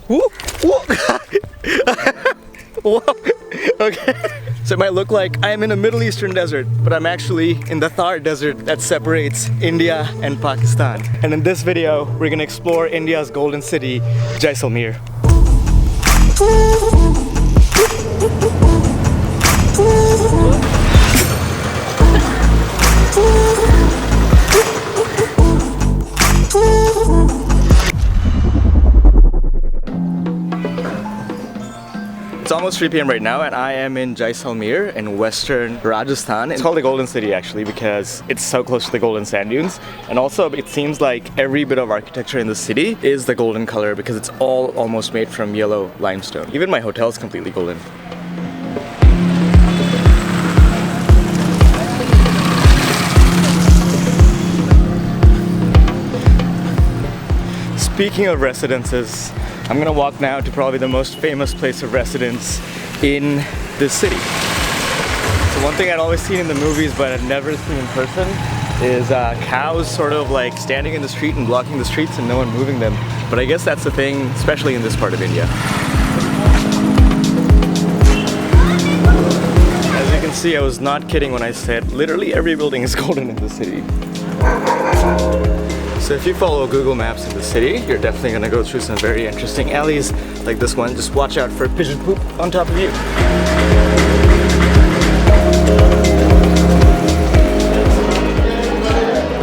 Whoa! Whoa! Okay. So it might look like I'm in a Middle Eastern desert, but I'm actually in the Thar desert that separates India and Pakistan. And in this video, we're gonna explore India's golden city, Jaisalmer. It's almost 3 p.m. right now and I am in Jaisalmer in western Rajasthan. It's called the Golden City actually because it's so close to the golden sand dunes, and also it seems like every bit of architecture in the city is the golden color because it's all almost made from yellow limestone. Even my hotel is completely golden. Speaking of residences, I'm gonna walk now to probably the most famous place of residence in this city. So one thing I'd always seen in the movies but I'd never seen in person is cows sort of like standing in the street and blocking the streets and no one moving them. But I guess that's the thing, especially in this part of India. As you can see, I was not kidding when I said literally every building is golden in the city. So if you follow Google Maps in the city, you're definitely gonna go through some very interesting alleys like this one. Just watch out for pigeon poop on top of you.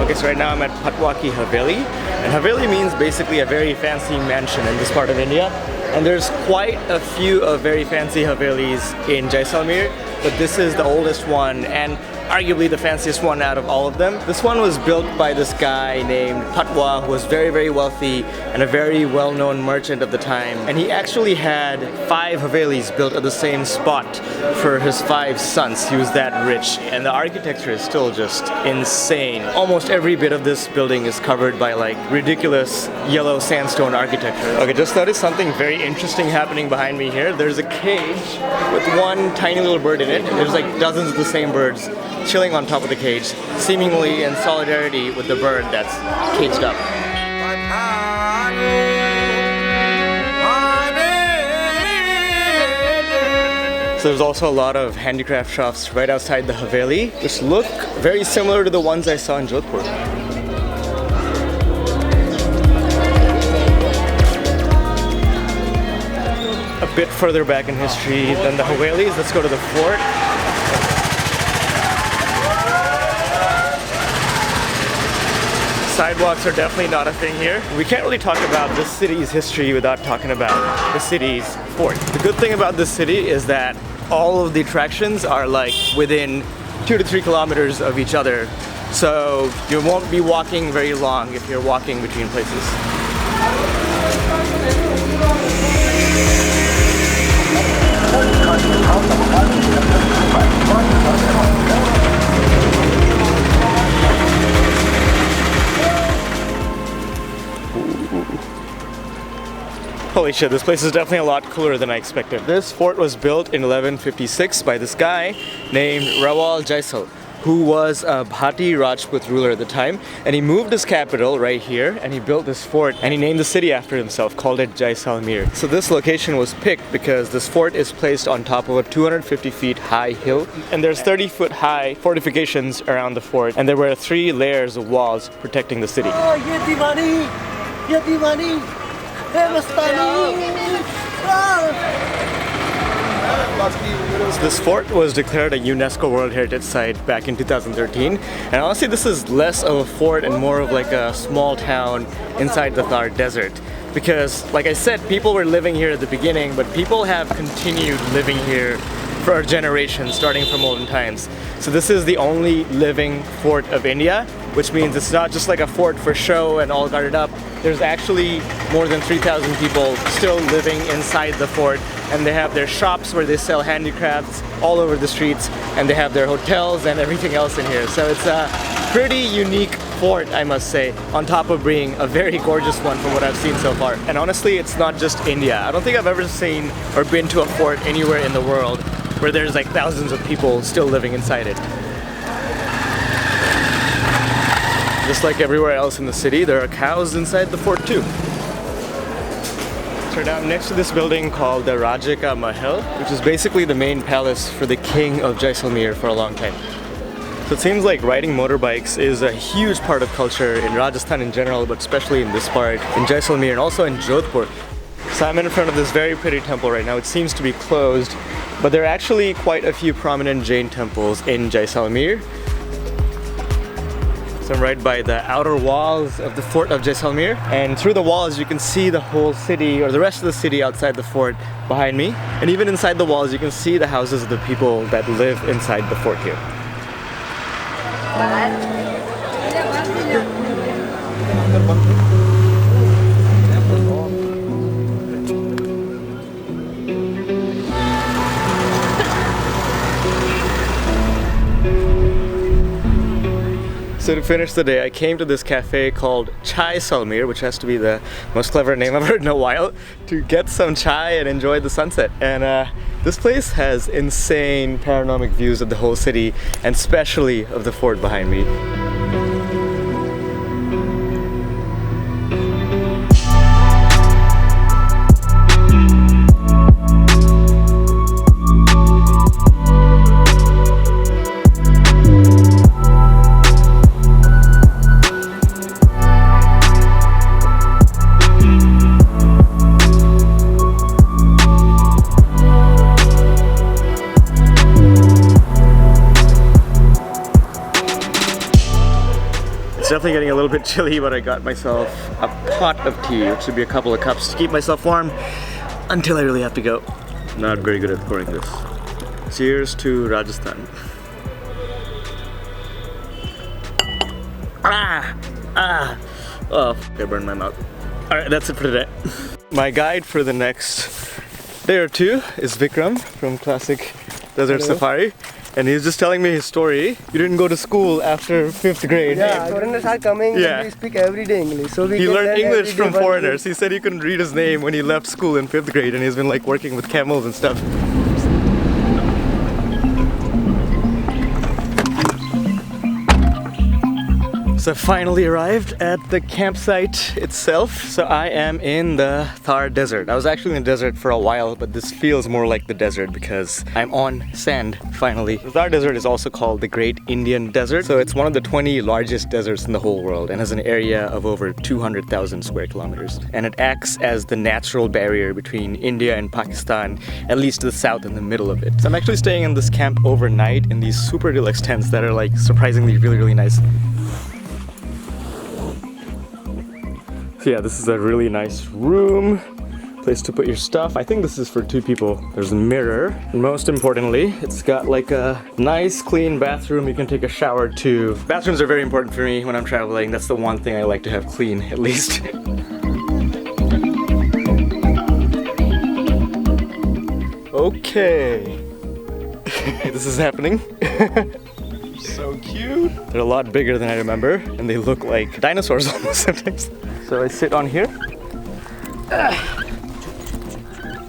Okay, so right now I'm at Patwaki Haveli, and Haveli means basically a very fancy mansion in this part of India. And there's quite a few of very fancy Havelis in Jaisalmer, but this is the oldest one and arguably the fanciest one out of all of them. This one was built by this guy named Patwa, who was very, very wealthy and a very well-known merchant of the time. And he actually had 5 Havelis built at the same spot for his 5 sons. He was that rich. And the architecture is still just insane. Almost every bit of this building is covered by like ridiculous yellow sandstone architecture. Okay, just noticed something very interesting happening behind me here. There's a cage with one tiny little bird in it. There's like dozens of the same birds chilling on top of the cage, seemingly in solidarity with the bird that's caged up. So there's also a lot of handicraft shops right outside the Haveli, which look very similar to the ones I saw in Jodhpur. A bit further back in history than the Havelis, let's go to the fort. Sidewalks are definitely not a thing here. We can't really talk about this city's history without talking about the city's fort. The good thing about this city is that all of the attractions are like within 2 to 3 kilometers of each other. So you won't be walking very long if you're walking between places. Holy shit, this place is definitely a lot cooler than I expected. This fort was built in 1156 by this guy named Rawal Jaisal, who was a Bhati Rajput ruler at the time, and he moved his capital right here and he built this fort and he named the city after himself, called it Jaisalmer. So this location was picked because this fort is placed on top of a 250 feet high hill, and there's 30-foot high fortifications around the fort, and there were 3 layers of walls protecting the city. Oh, ye Diwali! Ye Diwali! Hey, So this fort was declared a UNESCO World Heritage Site back in 2013, and honestly this is less of a fort and more of like a small town inside the Thar desert. Because like I said, people were living here at the beginning, but people have continued living here for generations, starting from olden times. So this is the only living fort of India, which means it's not just like a fort for show and all guarded up. There's actually more than 3,000 people still living inside the fort, and they have their shops where they sell handicrafts all over the streets, and they have their hotels and everything else in here. So it's a pretty unique fort, I must say, on top of being a very gorgeous one from what I've seen so far. And honestly, it's not just India. I don't think I've ever seen or been to a fort anywhere in the world where there's like thousands of people still living inside it. Just like everywhere else in the city, there are cows inside the fort too. So now I'm next to this building called the Rajaka Mahal, which is basically the main palace for the king of Jaisalmer for a long time. So it seems like riding motorbikes is a huge part of culture in Rajasthan in general, but especially in this part, in Jaisalmer and also in Jodhpur. So I'm in front of this very pretty temple right now. It seems to be closed, but there are actually quite a few prominent Jain temples in Jaisalmer. So I'm right by the outer walls of the fort of Jaisalmer, and through the walls you can see the whole city, or the rest of the city outside the fort behind me. And even inside the walls you can see the houses of the people that live inside the fort here. So to finish the day, I came to this cafe called Jaisalmer, which has to be the most clever name I've heard in a while, to get some chai and enjoy the sunset. And this place has insane panoramic views of the whole city, and especially of the fort behind me. Definitely getting a little bit chilly, but I got myself a pot of tea, which should be a couple of cups to keep myself warm until I really have to go. Not very good at pouring this. Cheers to Rajasthan. Oh, I burned my mouth. Alright, that's it for today. My guide for the next day or two is Vikram from Classic Desert Safari. And he's just telling me his story. You didn't go to school after 5th grade. Yeah, foreigners are coming and we speak every day English. So he learned English from foreigners. He said he couldn't read his name when he left school in 5th grade, and he's been like working with camels and stuff. So I finally arrived at the campsite itself. So I am in the Thar Desert. I was actually in the desert for a while, but this feels more like the desert because I'm on sand, finally. The Thar Desert is also called the Great Indian Desert. So it's one of the 20 largest deserts in the whole world and has an area of over 200,000 square kilometers. And it acts as the natural barrier between India and Pakistan, at least to the south and the middle of it. So I'm actually staying in this camp overnight in these super deluxe tents that are like surprisingly really nice. So yeah, this is a really nice room, place to put your stuff. I think this is for 2 people. There's a mirror, and most importantly, it's got like a nice clean bathroom you can take a shower to. Bathrooms are very important for me when I'm traveling. That's the one thing I like to have clean, at least. Okay. This is happening. So cute. They're a lot bigger than I remember, and they look like dinosaurs almost sometimes. So I sit on here.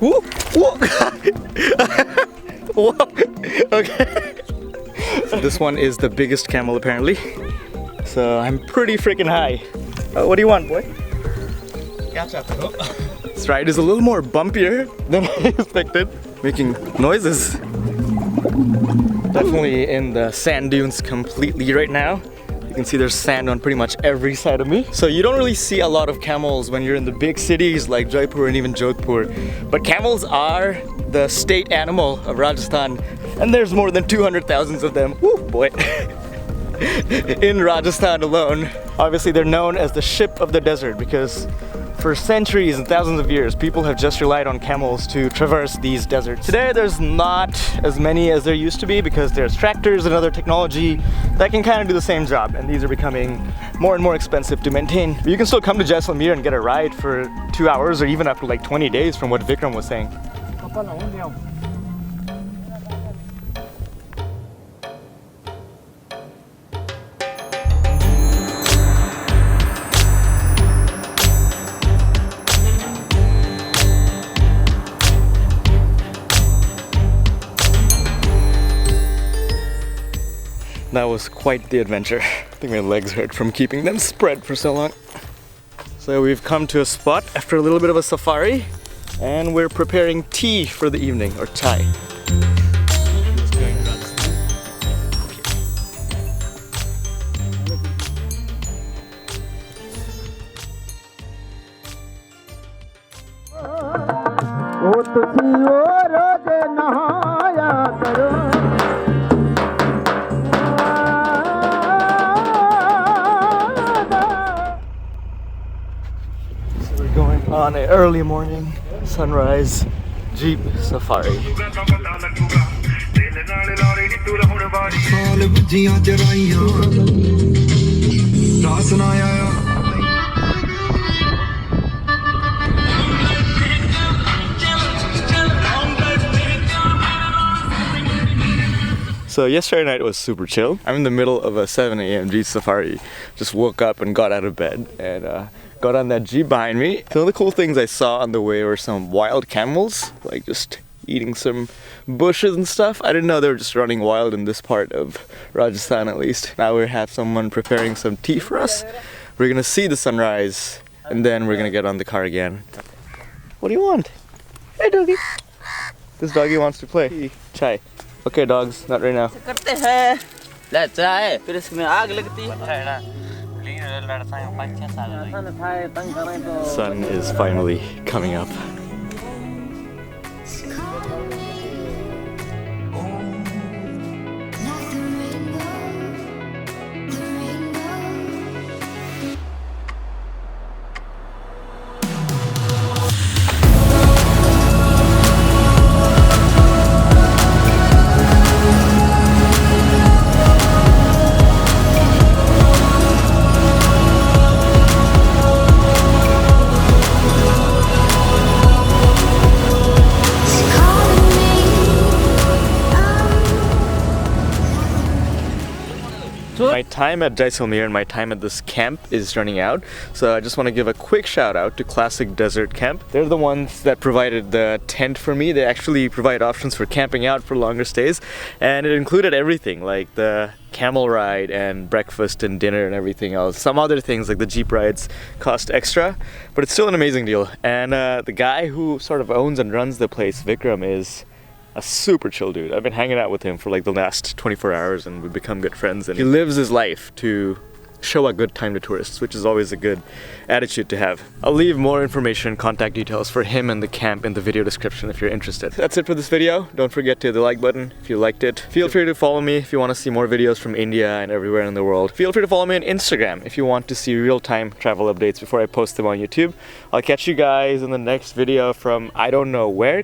Whoa, whoa. Whoa. Okay. So this one is the biggest camel apparently. So I'm pretty freaking high. What do you want, boy? This ride is a little more bumpier than I expected, making noises. Definitely in the sand dunes completely right now. You can see there's sand on pretty much every side of me. So you don't really see a lot of camels when you're in the big cities like Jaipur and even Jodhpur. But camels are the state animal of Rajasthan, and there's more than 200,000 of them. Woo, boy. In Rajasthan alone. Obviously they're known as the ship of the desert because for centuries and thousands of years, people have just relied on camels to traverse these deserts. Today, there's not as many as there used to be because there's tractors and other technology that can kind of do the same job, and these are becoming more and more expensive to maintain. But you can still come to Jaisalmer and get a ride for 2 hours or even up to like 20 days from what Vikram was saying. That was quite the adventure. I think my legs hurt from keeping them spread for so long. So we've come to a spot after a little bit of a safari. And we're preparing tea for the evening, or chai. On an early morning sunrise Jeep safari. So yesterday night was super chill. I'm in the middle of a 7 a.m. Jeep safari. Just woke up and got out of bed and got on that Jeep behind me. Some of the cool things I saw on the way were some wild camels, like just eating some bushes and stuff. I didn't know they were just running wild in this part of Rajasthan at least. Now we have someone preparing some tea for us. We're gonna see the sunrise and then we're gonna get on the car again. What do you want? Hey doggy. This doggy wants to play. Chai. Okay dogs, not right now. Sun is finally coming up. My time at Jaisalmer and my time at this camp is running out, so I just want to give a quick shout out to Classic Desert Camp. They're the ones that provided the tent for me. They actually provide options for camping out for longer stays, and it included everything like the camel ride and breakfast and dinner and everything else. Some other things like the Jeep rides cost extra, but it's still an amazing deal. And the guy who sort of owns and runs the place, Vikram, is a super chill dude. I've been hanging out with him for like the last 24 hours and we've become good friends, and he lives his life to show a good time to tourists, which is always a good attitude to have. I'll leave more information, contact details for him and the camp in the video description if you're interested. That's it for this video. Don't forget to hit the like button if you liked it. Feel free to follow me if you want to see more videos from India and everywhere in the world. Feel free to follow me on Instagram if you want to see real-time travel updates before I post them on YouTube. I'll catch you guys in the next video from I don't know where